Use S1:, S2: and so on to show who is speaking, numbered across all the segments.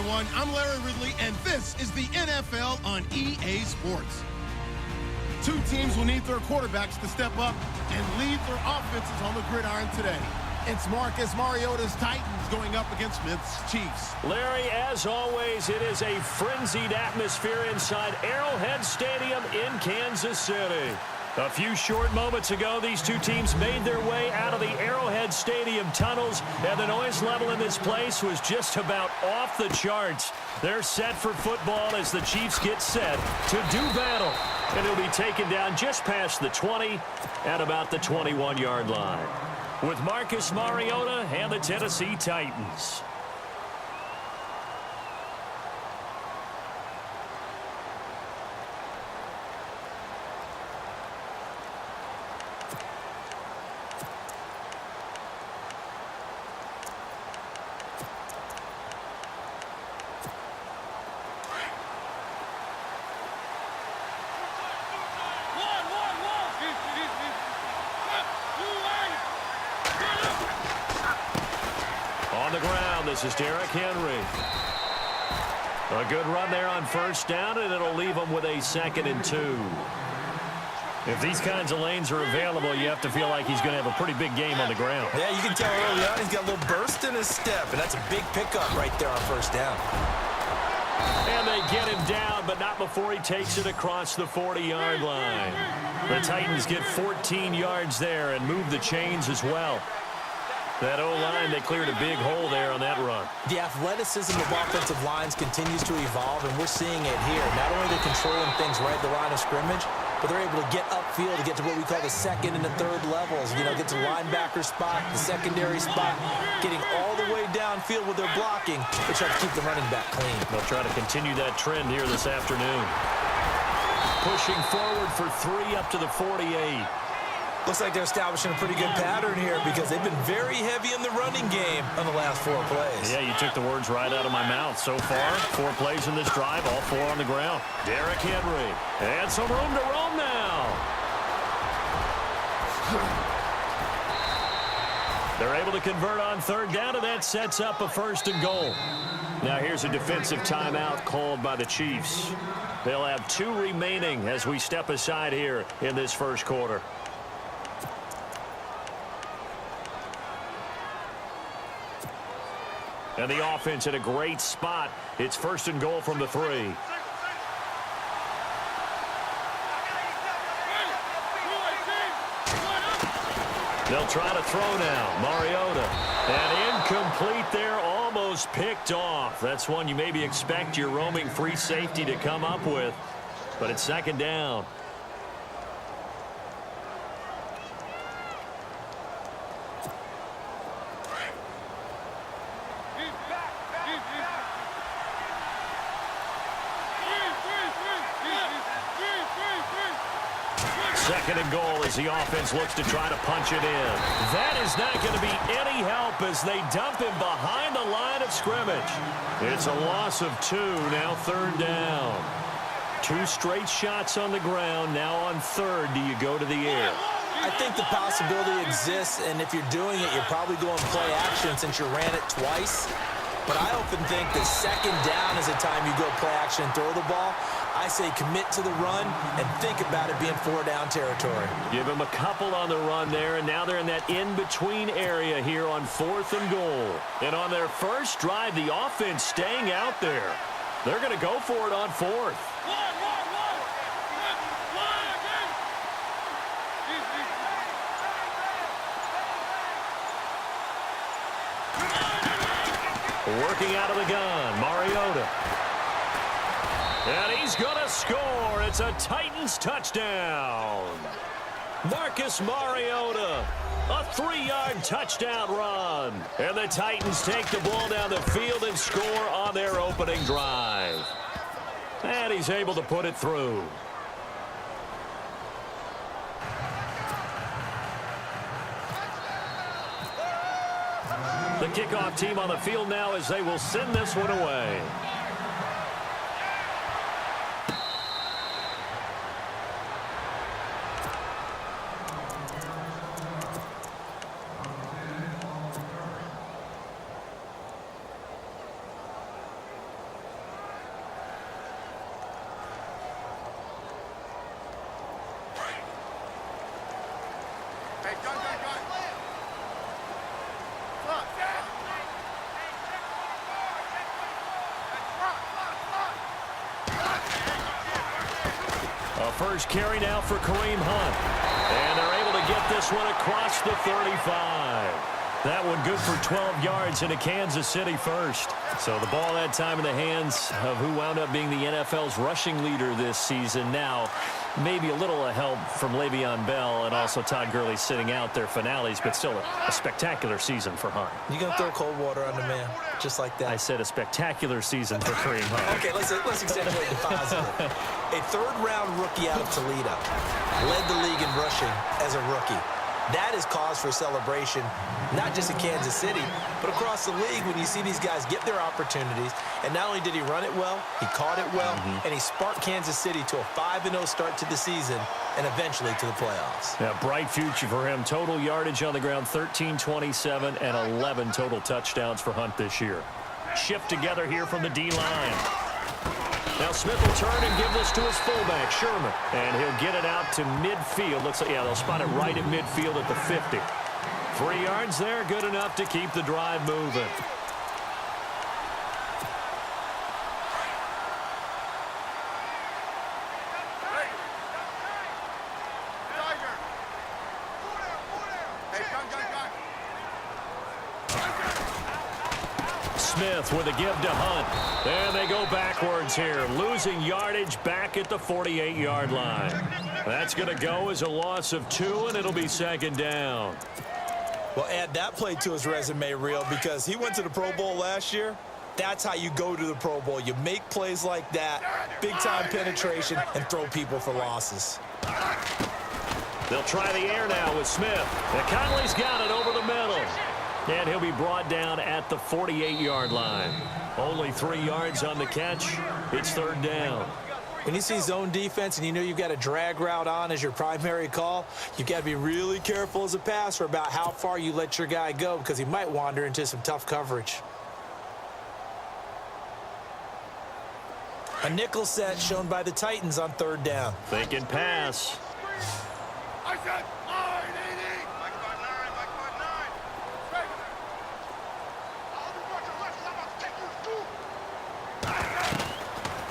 S1: everyone. I'm Larry Ridley, and this is the NFL on EA Sports. Two teams will need their quarterbacks to step up and lead their offenses on the gridiron today. It's Marcus Mariota's Titans going up against Smith's Chiefs.
S2: Larry, as always, it is a frenzied atmosphere inside Arrowhead Stadium in Kansas City. A few short moments ago, these two teams made their way out of the Arrowhead Stadium tunnels, and the noise level in this place was just about off the charts. They're set for football as the Chiefs get set to do battle. And it'll be taken down just past the 20 at about the 21-yard line. With Marcus Mariota and the Tennessee Titans. On the ground, this is Derrick Henry. A good run there on first down, and it'll leave them with a 2nd and 2. If these kinds of lanes are available, you have to feel like he's going to have a pretty big game on the ground.
S3: Yeah, you can tell early on he's got a little burst in his step, and that's a big pickup right there on first down.
S2: And they get him down, but not before he takes it across the 40-yard line. The Titans get 14 yards there and move the chains as well. That O-line, they cleared a big hole there on that run.
S3: The athleticism of offensive lines continues to evolve, and we're seeing it here. Not only are they controlling things right at the line of scrimmage, but they're able to get upfield to get to what we call the 2nd and the 3rd levels. You know, get to linebacker spot, the secondary spot, getting all the way downfield with their blocking, which helps keep the running back clean.
S2: They'll try to continue that trend here this afternoon. Pushing forward for 3 up to the 48.
S3: Looks like they're establishing a pretty good pattern here because they've been very heavy in the running game on the last 4 plays.
S2: Yeah, you took the words right out of my mouth. So far, 4 plays in this drive, all 4 on the ground. Derrick Henry. And some room to roam now. They're able to convert on 3rd down, and that sets up a 1st and goal. Now here's a defensive timeout called by the Chiefs. They'll have 2 remaining as we step aside here in this first quarter. And the offense in a great spot. It's 1st and goal from the 3. They'll try to throw now. Mariota. And incomplete there, almost picked off. That's one you maybe expect your roaming free safety to come up with. But it's 2nd down. Second and goal as the offense looks to try to punch it in. That is not going to be any help as they dump him behind the line of scrimmage. It's a loss of 2, now 3rd down. 2 straight shots on the ground. Now on 3rd, do you go to the air?
S3: I think the possibility exists, and if you're doing it, you're probably going play action since you ran it twice. But I often think the 2nd down is the time you go play action and throw the ball. I say commit to the run and think about it being 4-down territory.
S2: Give them a couple on the run there, and now they're in that in-between area here on 4th and goal. And on their first drive, the offense staying out there. They're going to go for it on 4th. Working out of the gun, Mariota. And he's going to score. It's a Titans touchdown. Marcus Mariota, a 3-yard touchdown run. And the Titans take the ball down the field and score on their opening drive. And he's able to put it through. The kickoff team on the field now as they will send this one away. A first carry now for Kareem Hunt. And they're able to get this one across the 35. That one good for 12 yards into Kansas City first. So the ball that time in the hands of who wound up being the NFL's rushing leader this season. Now, maybe a little help from Le'Veon Bell and also Todd Gurley sitting out their finales, but still a spectacular season for Hunt.
S3: You going to throw cold water on the man, just like that?
S2: I said a spectacular season for Kareem Hunt.
S3: Okay, let's accentuate the positive. A third-round rookie out of Toledo led the league in rushing as a rookie. That is cause for celebration, not just in Kansas City, but across the league when you see these guys get their opportunities. And not only did he run it well, he caught it well, and he sparked Kansas City to a 5-0 start to the season and eventually to the playoffs.
S2: Yeah, bright future for him. Total yardage on the ground, 1327, and 11 total touchdowns for Hunt this year. Shift together here from the D-line. Now Smith will turn and give this to his fullback, Sherman. And he'll get it out to midfield. Looks like, yeah, they'll spot it right at midfield at the 50. 3 yards there, good enough to keep the drive moving. Smith with a give to Hunt. And they go backwards here, losing yardage back at the 48-yard line. That's going to go as a loss of 2, and it'll be second down.
S3: Well, add that play to his resume, Real, because he went to the Pro Bowl last year. That's how you go to the Pro Bowl. You make plays like that, big-time penetration, and throw people for losses.
S2: They'll try the air now with Smith. And Conley's got it over the middle. And he'll be brought down at the 48-yard line. Only 3 yards on the catch. It's third down.
S3: When you see zone defense and you know you've got a drag route on as your primary call, you've got to be really careful as a passer about how far you let your guy go because he might wander into some tough coverage. A nickel set shown by the Titans on third down.
S2: Thinking pass.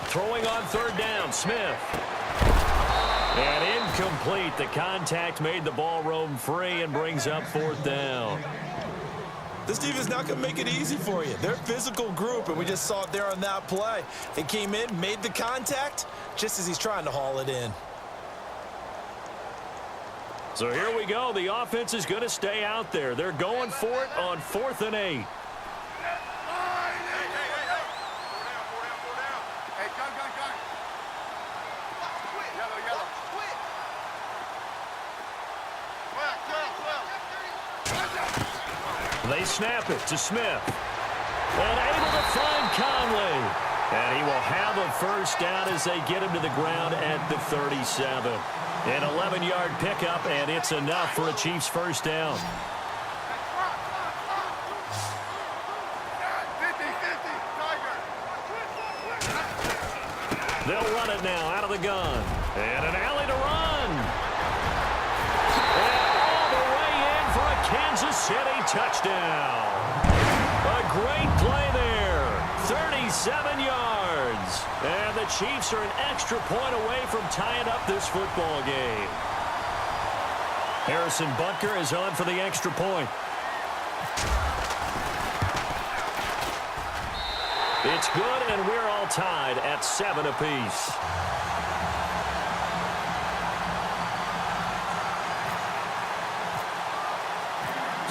S2: Throwing on third down, Smith. And incomplete. The contact made the ball roam free and brings up fourth down.
S3: This defense not going to make it easy for you. They're a physical group, and we just saw it there on that play. They came in, made the contact, just as he's trying to haul it in.
S2: So here we go. The offense is going to stay out there. They're going for it on 4th and 8. They snap it to Smith. And able to find Conley. And he will have a first down as they get him to the ground at the 37. An 11-yard pickup, and it's enough for a Chiefs first down. They'll run it now out of the gun. And an alley to run. And all the way in for a Kansas City touchdown. A great play there. 37 yards. And the Chiefs are an extra point away from tying up this football game. Harrison Butker is on for the extra point. It's good, and we're all tied at 7 apiece.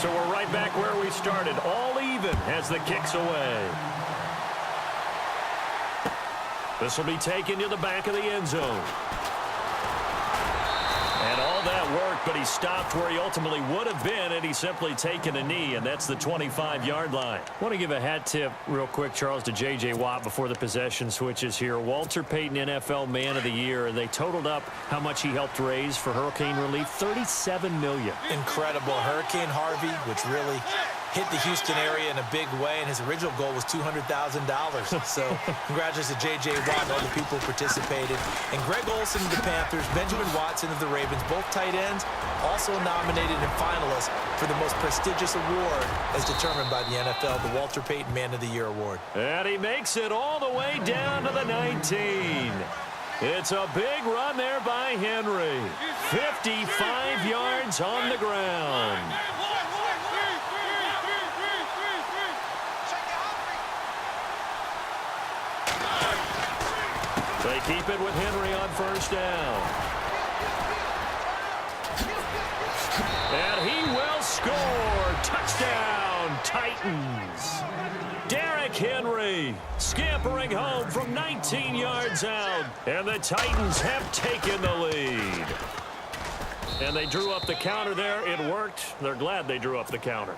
S2: So we're right back where we started, all even as the kick's away. This will be taken to the back of the end zone. And all that work, but he stopped where he ultimately would have been, and he's simply taken a knee, and that's the 25-yard line. I want to give a hat tip real quick, Charles, to J.J. Watt before the possession switches here. Walter Payton, NFL Man of the Year, and they totaled up how much he helped raise for hurricane relief, $37 million.
S3: Incredible. Hurricane Harvey, which really hit the Houston area in a big way, and his original goal was $200,000. So congratulations to J.J. Watt and all the people who participated. And Greg Olsen of the Panthers, Benjamin Watson of the Ravens, both tight ends, also nominated and finalists for the most prestigious award as determined by the NFL, the Walter Payton Man of the Year Award.
S2: And he makes it all the way down to the 19. It's a big run there by Henry. 55 yards on the ground. They keep it with Henry on first down. And he will score. Touchdown, Titans. Derrick Henry scampering home from 19 yards out. And the Titans have taken the lead. And they drew up the counter there. It worked. They're glad they drew up the counter.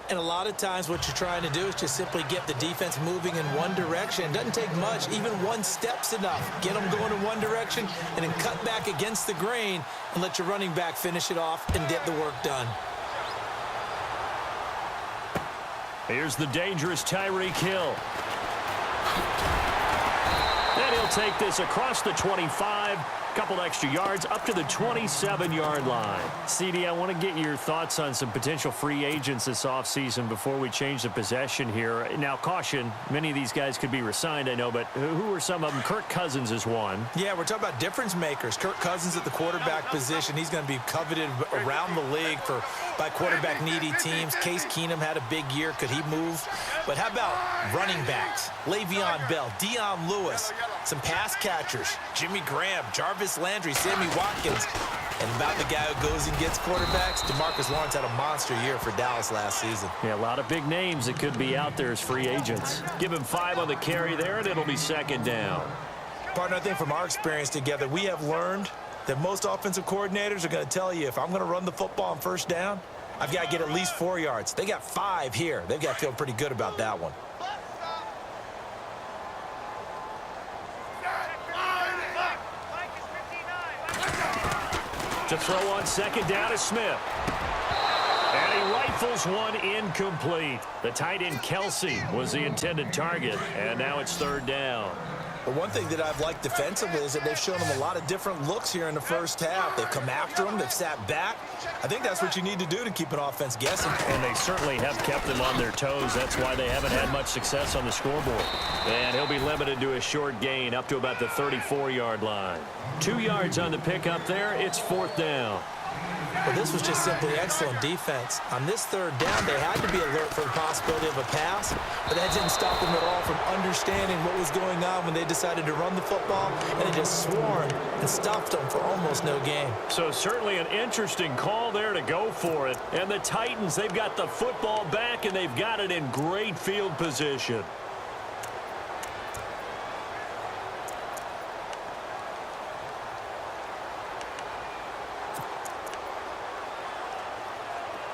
S3: And a lot of times what you're trying to do is just simply get the defense moving in one direction. It doesn't take much. Even one step's enough. Get them going in one direction and then cut back against the grain and let your running back finish it off and get the work done.
S2: Here's the dangerous Tyreek Hill. And he'll take this across the 25. Couple extra yards up to the 27-yard line. CD, I want to get your thoughts on some potential free agents this offseason before we change the possession here. Now, caution, many of these guys could be re-signed, I know, but who are some of them? Kirk Cousins is one.
S3: Yeah, we're talking about difference makers. Kirk Cousins at the quarterback position. He's going to be coveted around the league by quarterback-needy teams. Case Keenum had a big year. Could he move? But how about running backs? Le'Veon Bell, Dion Lewis, some pass catchers, Jimmy Graham, Jarvis Landry, Sammy Watkins, and about the guy who goes and gets quarterbacks, DeMarcus Lawrence had a monster year for Dallas last season.
S2: Yeah, a lot of big names that could be out there as free agents. Give him 5 on the carry there, and it'll be second down.
S3: Partner, I think from our experience together, we have learned that most offensive coordinators are going to tell you, if I'm going to run the football on first down, I've got to get at least 4 yards. They got 5 here. They've got to feel pretty good about that one.
S2: To throw on second down is Smith. And he rifles one incomplete. The tight end Kelsey was the intended target, and now it's third down.
S3: But one thing that I've liked defensively is that they've shown them a lot of different looks here in the first half. They've come after them. They've sat back. I think that's what you need to do to keep an offense guessing.
S2: And they certainly have kept them on their toes. That's why they haven't had much success on the scoreboard. And he'll be limited to a short gain up to about the 34-yard line. 2 yards on the pickup there. It's fourth down.
S3: Well, this was just simply excellent defense. On this third down, they had to be alert for the possibility of a pass, but that didn't stop them at all from understanding what was going on when they decided to run the football, and they just swarmed and stuffed them for almost no gain.
S2: So certainly an interesting call there to go for it. And the Titans, they've got the football back, and they've got it in great field position.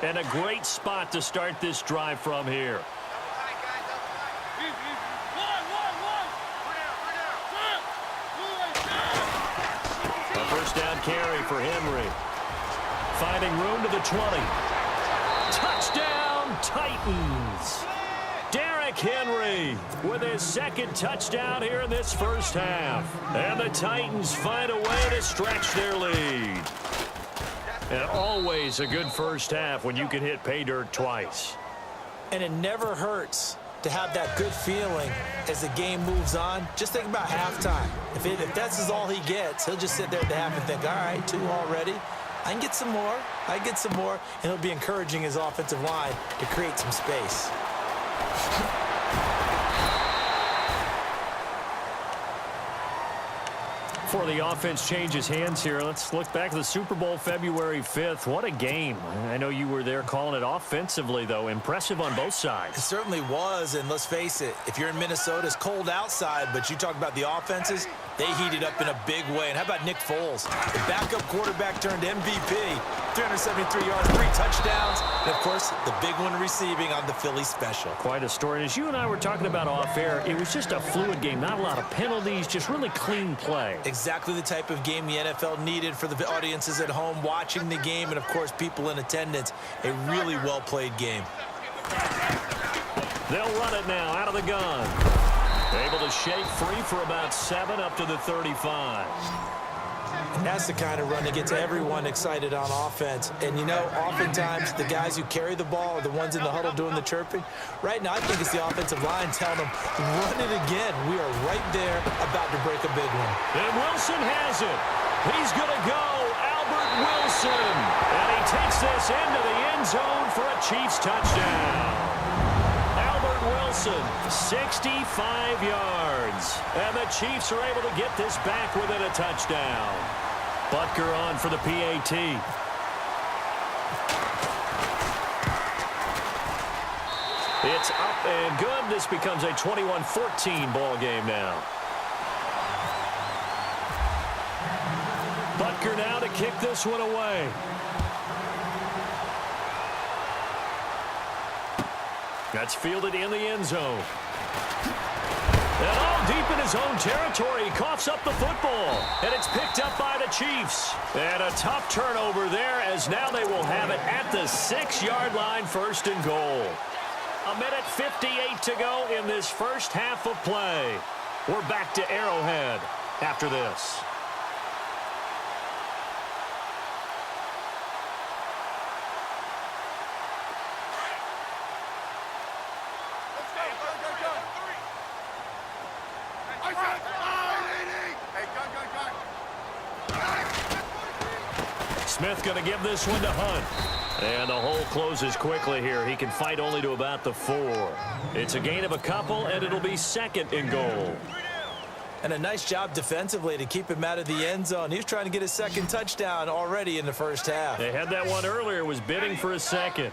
S2: And a great spot to start this drive from here. A first down carry for Henry. Finding room to the 20. Touchdown, Titans. Derrick Henry with his second touchdown here in this first half. And the Titans find a way to stretch their lead. And always a good first half when you can hit pay dirt twice.
S3: And it never hurts to have that good feeling as the game moves on. Just think about halftime. If that's all he gets, he'll just sit there at the half and think, all right, 2 already. I can get some more. I get some more. And he'll be encouraging his offensive line to create some space.
S2: Before the offense changes hands here, let's look back to the Super Bowl February 5th. What a game. I know you were there calling it offensively, though. Impressive on both sides.
S3: It certainly was, and let's face it, if you're in Minnesota, it's cold outside, but you talk about the offenses, they heated up in a big way. And how about Nick Foles? The backup quarterback turned MVP. 373 yards, 3 touchdowns, and, of course, the big one receiving on the Philly special.
S2: Quite a story. And as you and I were talking about off air, it was just a fluid game. Not a lot of penalties, just really clean play.
S3: Exactly the type of game the NFL needed for the audiences at home watching the game and, of course, people in attendance. A really well-played game.
S2: They'll run it now out of the gun. Able to shake free for about 7 up to the 35.
S3: And that's the kind of run that gets everyone excited on offense. And, you know, oftentimes the guys who carry the ball are the ones in the huddle doing the chirping. Right now, I think it's the offensive line telling them, run it again. We are right there about to break a big one.
S2: And Wilson has it. He's going to go. Albert Wilson. And he takes this into the end zone for a Chiefs touchdown. Albert Wilson, 65 yards. And the Chiefs are able to get this back within a touchdown. Butker on for the PAT. It's up and good. This becomes a 21-14 ball game now. Butker now to kick this one away. That's fielded in the end zone. And all deep in his own territory, he coughs up the football. And it's picked up by the Chiefs. And a tough turnover there, as now they will have it at the 6-yard line, 1st and goal. 1:58 to go in this first half of play. We're back to Arrowhead after this. Smith going to give this one to Hunt. And the hole closes quickly here. He can fight only to about the 4. It's a gain of a couple, and it'll be 2nd and goal.
S3: And a nice job defensively to keep him out of the end zone. He was trying to get his 2nd touchdown already in the first half.
S2: They had that one earlier, was bidding for a 2nd.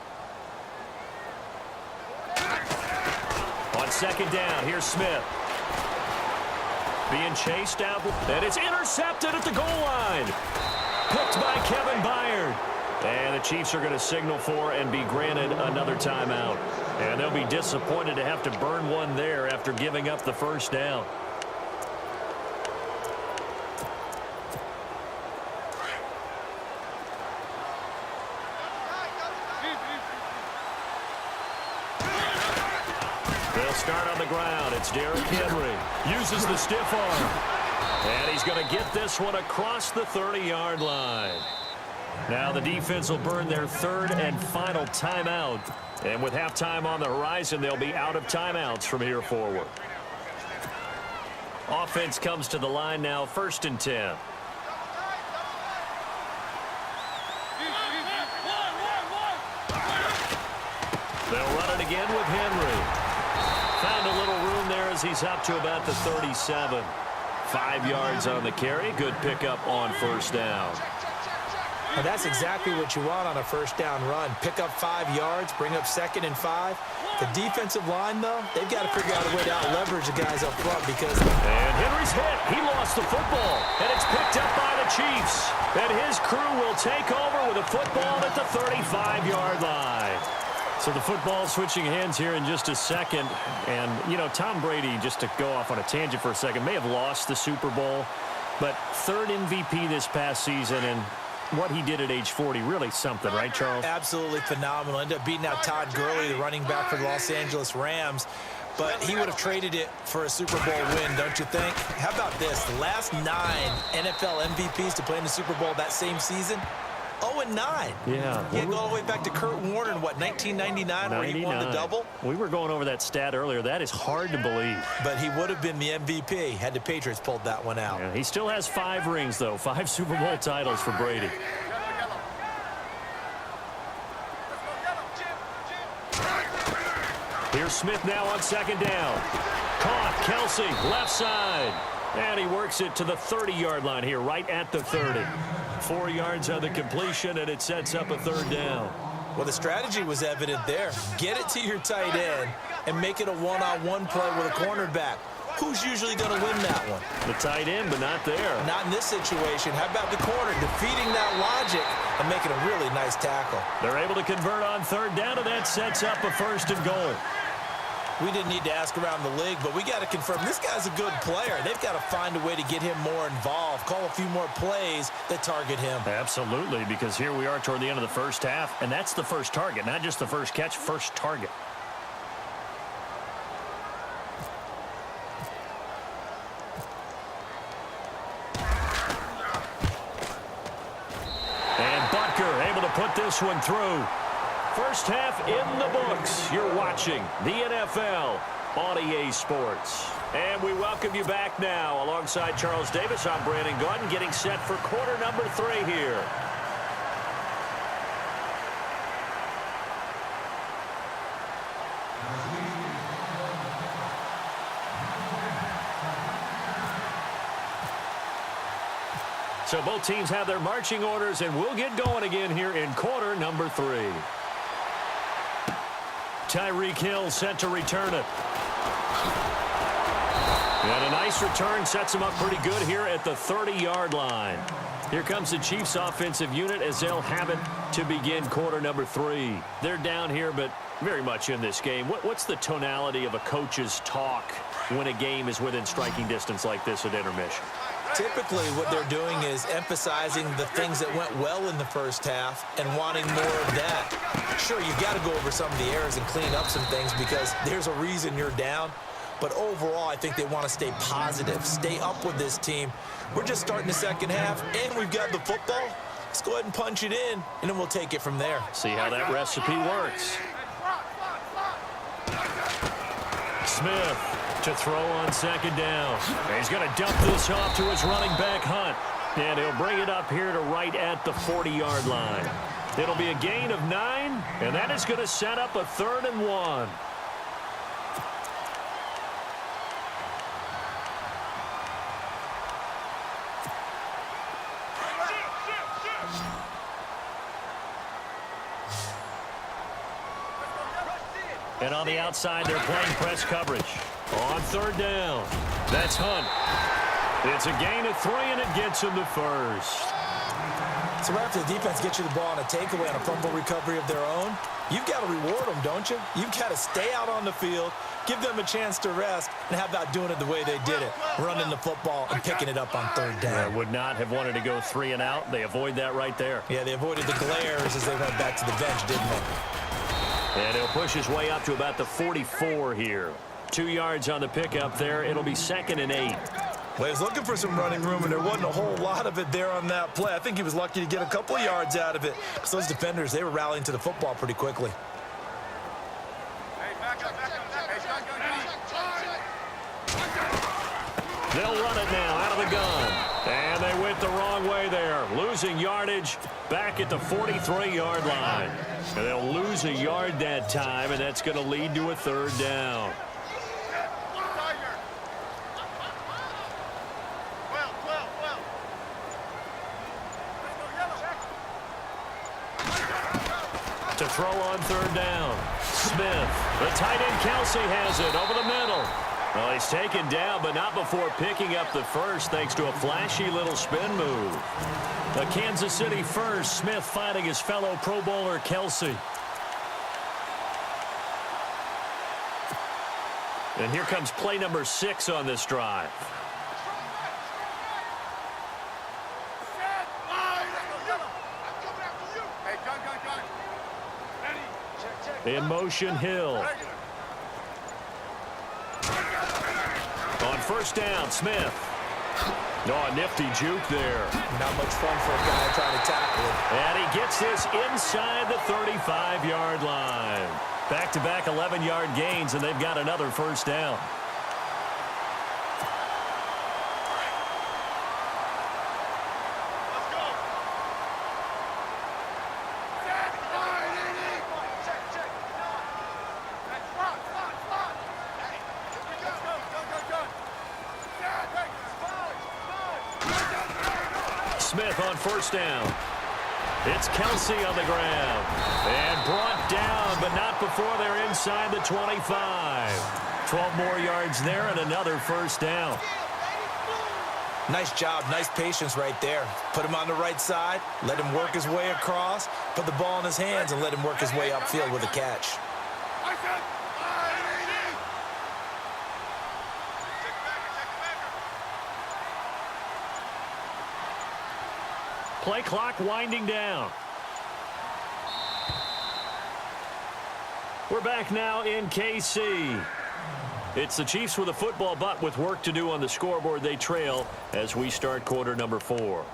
S2: On 2nd down, here's Smith. Being chased out, and it's intercepted at the goal line. Picked by Kevin Byard. And the Chiefs are going to signal for and be granted another timeout. And they'll be disappointed to have to burn one there after giving up the first down. They'll start on the ground. It's Derrick Henry. Uses the stiff arm. And he's going to get this one across the 30-yard line. Now the defense will burn their 3rd and final timeout. And with halftime on the horizon, they'll be out of timeouts from here forward. Offense comes to the line now, 1st and 10. They'll run it again with Henry. Found a little room there as he's up to about the 37. 5 yards on the carry. Good pickup on 1st down.
S3: And that's exactly what you want on a 1st down run. Pick up 5 yards, bring up 2nd and 5. The defensive line, though, they've got to figure out a way to out-leverage the guys up front because...
S2: And Henry's hit. He lost the football. And it's picked up by the Chiefs. And his crew will take over with a football at the 35-yard line. So the football switching hands here in just a second. And, you know, Tom Brady, just to go off on a tangent for a second, may have lost the Super Bowl. But 3rd MVP this past season, and what he did at age 40, really something, right, Charles?
S3: Absolutely phenomenal. Ended up beating out Todd Gurley, the running back for the Los Angeles Rams. But he would have traded it for a Super Bowl win, don't you think? How about this? The last 9 NFL MVPs to play in the Super Bowl that same season, 0-9.
S2: Yeah.
S3: He had to go all the way back to Kurt Warner in, what, 1999 where he won the double?
S2: We were going over that stat earlier. That is hard to believe.
S3: But he would have been the MVP had the Patriots pulled that one out.
S2: Yeah, he still has 5 rings, though. 5 Super Bowl titles for Brady. Here's Smith now on 2nd down. Caught. Kelsey, left side. And he works it to the 30-yard line here, right at the 30. 4 yards on the completion, and it sets up a 3rd down.
S3: Well, the strategy was evident there. Get it to your tight end and make it a one-on-one play with a cornerback. Who's usually going to win that one?
S2: The tight end, but not there.
S3: Not in this situation. How about the corner defeating that logic and making a really nice tackle?
S2: They're able to convert on 3rd down, and that sets up a 1st and goal.
S3: We didn't need to ask around the league, but we got to confirm this guy's a good player. They've got to find a way to get him more involved, call a few more plays that target him.
S2: Absolutely, because here we are toward the end of the first half, and that's the first target, not just the first catch, first target. put this one through. First half in the books. You're watching the NFL on EA Sports. And we welcome you back now. Alongside Charles Davis, I'm Brandon Gaudin, getting set for quarter number 3 here. So both teams have their marching orders, and we'll get going again here in quarter number 3. Tyreek Hill set to return it. And a nice return sets him up pretty good here at the 30-yard line. Here comes the Chiefs offensive unit as they'll have it to begin quarter number 3. They're down here, but very much in this game. What's the tonality of a coach's talk when a game is within striking distance like this at intermission?
S3: Typically, what they're doing is emphasizing the things that went well in the first half and wanting more of that. Sure, you've got to go over some of the errors and clean up some things because there's a reason you're down. But overall, I think they want to stay positive, stay up with this team. We're just starting the second half, and we've got the football. Let's go ahead and punch it in, and then we'll take it from there.
S2: See how that recipe works. Smith to throw on second down. He's going to dump this off to his running back, Hunt. And he'll bring it up here to right at the 40-yard line. It'll be a gain of 9, and that is going to set up a 3rd and 1. And on the outside, they're playing press coverage. On 3rd down, that's Hunt. It's a gain of 3, and it gets him the first.
S3: So right after the defense gets you the ball on a takeaway on a fumble recovery of their own, you've got to reward them, don't you? You've got to stay out on the field, give them a chance to rest, and how about doing it the way they did it, running the football and picking it up on 3rd down.
S2: They would not have wanted to go 3 and out. They avoid that right there.
S3: Yeah, they avoided the glares as they went back to the bench, didn't they?
S2: And he'll push his way up to about the 44 here. 2 yards on the pickup there. It'll be 2nd and 8.
S3: Well, he was looking for some running room, and there wasn't a whole lot of it there on that play. I think he was lucky to get a couple of yards out of it. So those defenders, they were rallying to the football pretty quickly.
S2: They'll run it now out of the gun. And they went the wrong way there. Losing yardage back at the 43-yard line. And they'll lose a yard that time, and that's going to lead to a 3rd down. To throw on 3rd down. Smith. The tight end Kelsey has it over the middle. Well, he's taken down, but not before picking up the first thanks to a flashy little spin move. A Kansas City first. Smith finding his fellow Pro Bowler Kelsey. And here comes play number 6 on this drive. In motion, Hill. On 1st down, Smith. Oh, a nifty juke there.
S3: Not much fun for a guy trying to tackle him.
S2: And he gets this inside the 35-yard line. Back-to-back 11-yard gains, and they've got another 1st down. Smith on 1st down. It's Kelsey on the ground. And brought down, but not before they're inside the 25. 12 more yards there and another 1st down.
S3: Nice job, nice patience right there. Put him on the right side, let him work his way across, put the ball in his hands, and let him work his way upfield with a catch.
S2: Play clock winding down. We're back now in KC. It's the Chiefs with a football, but with work to do on the scoreboard. They trail as we start quarter number 4.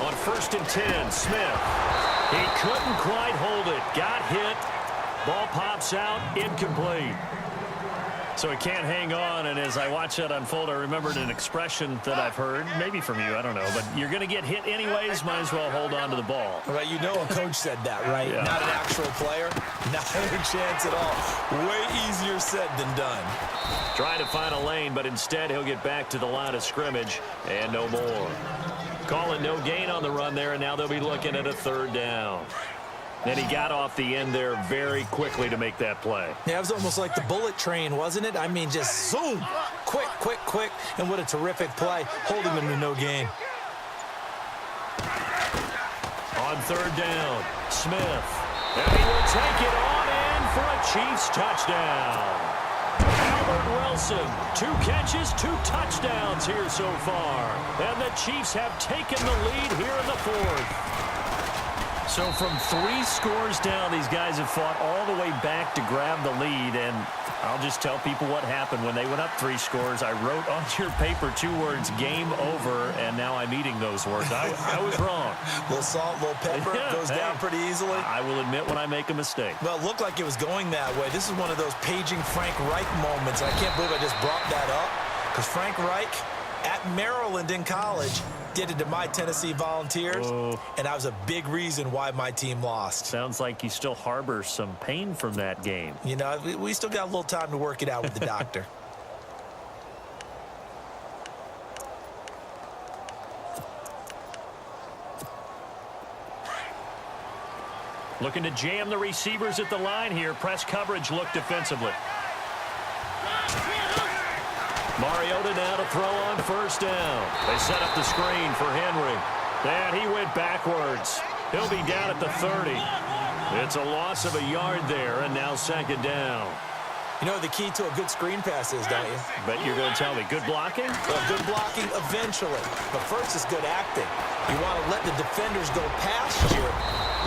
S2: On 1st and 10, Smith. He couldn't quite hold it. Got hit. Ball pops out. Incomplete. So he can't hang on, and as I watch that unfold, I remembered an expression that I've heard, maybe from you, I don't know, but you're going to get hit anyways, might as well hold on to the ball.
S3: Right, you know a coach said that, right?
S2: Yeah.
S3: Not an actual player. Not a chance at all. Way easier said than done.
S2: Trying to find a lane, but instead he'll get back to the line of scrimmage, and no more. Calling no gain on the run there, and now they'll be looking at a 3rd down. And he got off the end there very quickly to make that play.
S3: Yeah, it was almost like the bullet train, wasn't it? I mean, just zoom. Quick, quick, quick. And what a terrific play, holding them to no gain.
S2: On 3rd down, Smith. And he will take it on in for a Chiefs touchdown. Albert Wilson, 2 catches, 2 touchdowns here so far. And the Chiefs have taken the lead here in the 4th. So from 3 scores down, these guys have fought all the way back to grab the lead. And I'll just tell people what happened. When they went up 3 scores, I wrote on your paper 2 words, game over, and now I'm eating those words. I was wrong.
S3: A little salt, a little pepper, goes down pretty easily.
S2: I will admit when I make a mistake.
S3: Well, it looked like it was going that way. This is one of those paging Frank Reich moments. I can't believe I just brought that up, because Frank Reich at Maryland in college did it to my Tennessee Volunteers, and that was a big reason why my team lost.
S2: Sounds like you still harbor some pain from that game.
S3: You know, we still got a little time to work it out with the doctor.
S2: Looking to jam the receivers at the line here. Press coverage look defensively. Mariota now to throw on 1st down. They set up the screen for Henry. And he went backwards. He'll be down at the 30. It's a loss of a yard there, and now 2nd down.
S3: You know what the key to a good screen pass is, don't you?
S2: Bet you're going to tell me good blocking?
S3: Well, good blocking eventually. But first is good acting. You want to let the defenders go past you,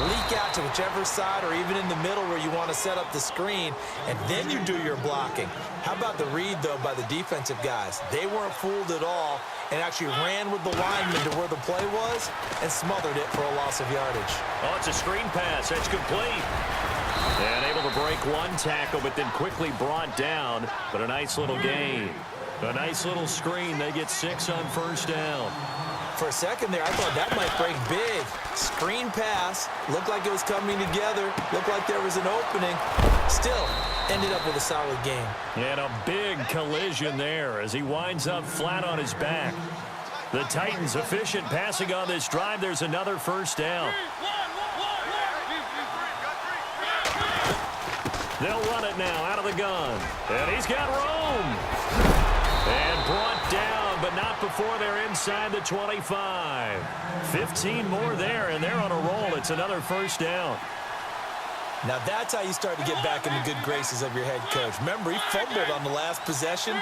S3: leak out to whichever side or even in the middle where you want to set up the screen, and then you do your blocking. How about the read, though, by the defensive guys? They weren't fooled at all and actually ran with the lineman to where the play was and smothered it for a loss of yardage.
S2: Oh, it's a screen pass. That's complete. And able to break 1 tackle, but then quickly brought down. But a nice little gain. A nice little screen. They get 6 on 1st down.
S3: For a second there, I thought that might break big. Screen pass. Looked like it was coming together. Looked like there was an opening. Still, ended up with a solid game.
S2: And a big collision there as he winds up flat on his back. The Titans efficient passing on this drive. There's another 1st down. They'll run it now out of the gun. And he's got room. And brought down, but not before they're inside the 25. 15 more there, and they're on a roll. It's another 1st down.
S3: Now that's how you start to get back in the good graces of your head coach. Remember, he fumbled on the last possession.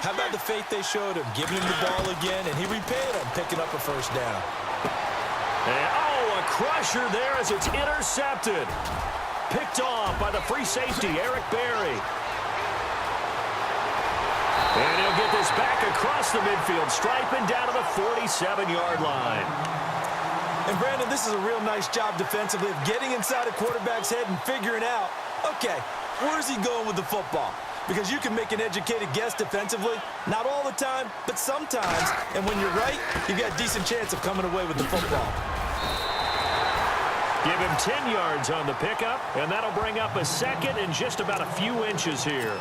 S3: How about the faith they showed him, giving him the ball again, and he repaid him, picking up a 1st down.
S2: And, oh, a crusher there as it's intercepted. Picked off by the free safety, Eric Berry. And he'll get this back across the midfield, striping down to the 47-yard line.
S3: And, Brandon, this is a real nice job defensively of getting inside a quarterback's head and figuring out, okay, where's he going with the football? Because you can make an educated guess defensively, not all the time, but sometimes. And when you're right, you've got a decent chance of coming away with the football.
S2: Give him 10 yards on the pickup, and that'll bring up a 2nd and just about a few inches here.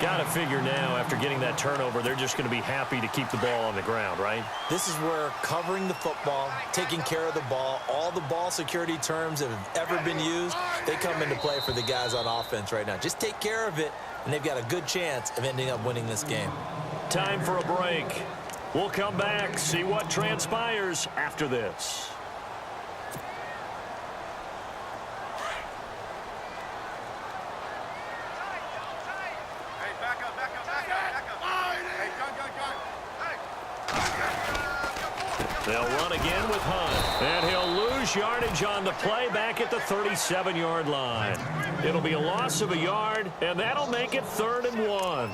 S2: Got to figure now, after getting that turnover, they're just going to be happy to keep the ball on the ground, right?
S3: This is where covering the football, taking care of the ball, all the ball security terms that have ever been used, they come into play for the guys on offense right now. Just take care of it, and they've got a good chance of ending up winning this game.
S2: Time for a break. We'll come back, see what transpires after this. They'll run again with Hunt. And he'll lose yardage on the play back at the 37-yard line. It'll be a loss of a yard, and that'll make it 3rd and 1.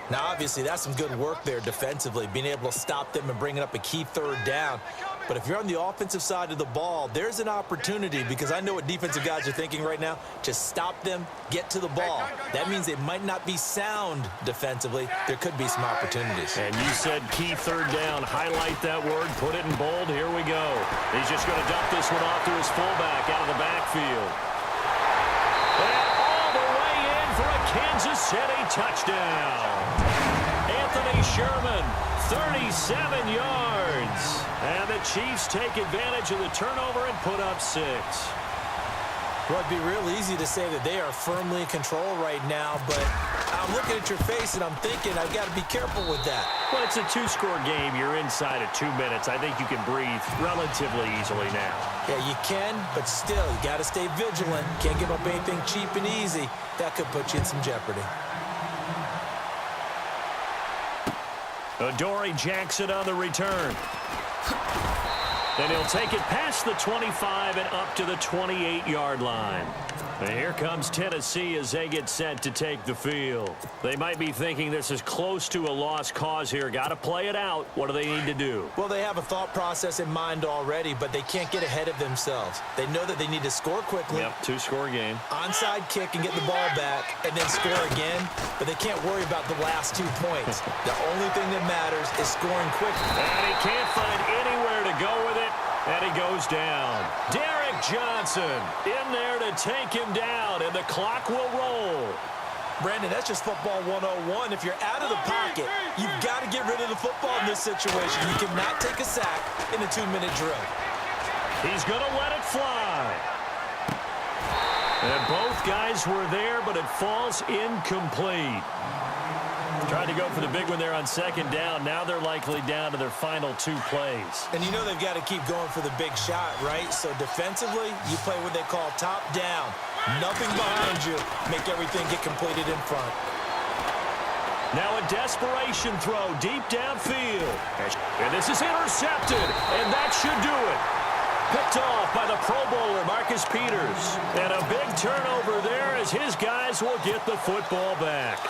S3: Now, obviously, that's some good work there defensively, being able to stop them and bringing up a key 3rd down. But if you're on the offensive side of the ball, there's an opportunity, because I know what defensive guys are thinking right now, to stop them, get to the ball. That means they might not be sound defensively. There could be some opportunities.
S2: And you said key 3rd down. Highlight that word, put it in bold. Here we go. He's just going to dump this one off to his fullback out of the backfield. And all the way in for a Kansas City touchdown. Anthony Sherman, 37 yards. And the Chiefs take advantage of the turnover and put up 6.
S3: Well, it'd be real easy to say that they are firmly in control right now, but I'm looking at your face and I'm thinking I've got to be careful with that.
S2: Well, it's a 2-score game. You're inside of 2 minutes. I think you can breathe relatively easily now. Yeah, you can, but still, you got to stay vigilant. Can't give up anything cheap and easy. That could put you in some jeopardy. Adoree Jackson on the return. And he'll take it past the 25 and up to the 28-yard line. And here comes Tennessee as they get set to take the field. They might be thinking this is close to a lost cause here. Got to play it out. What do they need to do?
S3: Well, they have a thought process in mind already, but they can't get ahead of themselves. They know that they need to score quickly.
S2: Yep, 2-score game.
S3: Onside kick and get the ball back and then score again, but they can't worry about the last 2 points. The only thing that matters is scoring quickly.
S2: And he can't find anywhere to go with it. And he goes down. Derek Johnson in there to take him down, and the clock will roll.
S3: Brandon, that's just football 101. If you're out of the pocket, you've got to get rid of the football in this situation. You cannot take a sack in a 2-minute drill.
S2: He's going to let it fly. And both guys were there, but it falls incomplete. Tried to go for the big one there on 2nd down. Now they're likely down to their final 2 plays.
S3: And you know they've got to keep going for the big shot, right? So defensively, you play what they call top down. Nothing behind you. Make everything get completed in front.
S2: Now a desperation throw deep downfield. And this is intercepted. And that should do it. Picked off by the Pro Bowler, Marcus Peters. And a big turnover there as his guys will get the football back.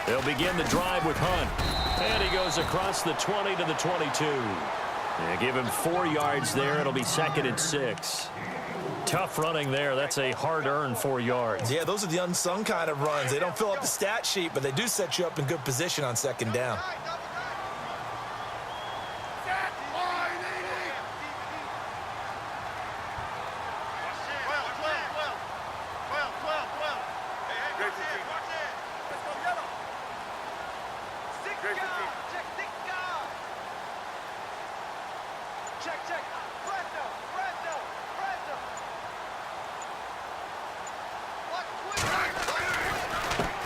S2: They'll begin the drive with Hunt. And he goes across the 20 to the 22. They give him 4 yards there. It'll be 2nd and 6. Tough running there. That's a hard-earned 4 yards.
S3: Yeah, those are the unsung kind of runs. They don't fill up the stat sheet, but they do set you up in good position on 2nd down.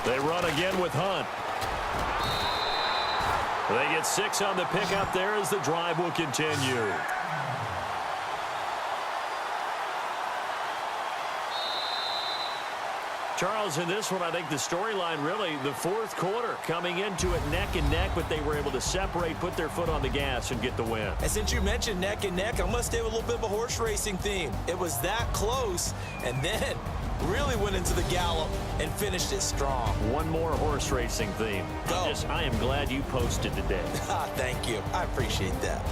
S2: They run again with Hunt. They get 6 on the pickup there as the drive will continue. Charles, in this one, I think the storyline really, the 4th quarter, coming into it neck and neck, but they were able to separate, put their foot on the gas, and get the win.
S3: And since you mentioned neck and neck, I'm going to stay with a little bit of a horse racing theme. It was that close, and then really went into the gallop and finished it strong.
S2: One more horse racing theme. I am glad you posted today.
S3: Thank you. I appreciate that.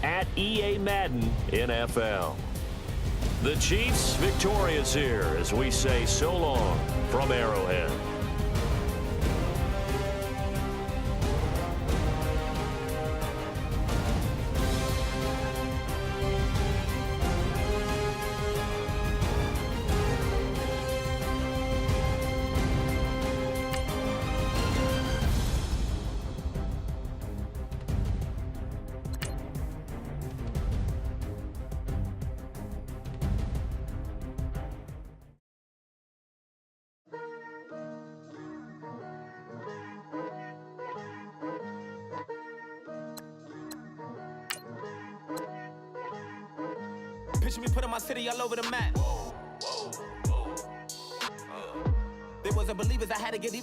S2: At EA Madden NFL. The Chiefs victorious here as we say so long from Arrowhead.
S4: Picture me putting my city all over the map. They wasn't believers, I had to get even.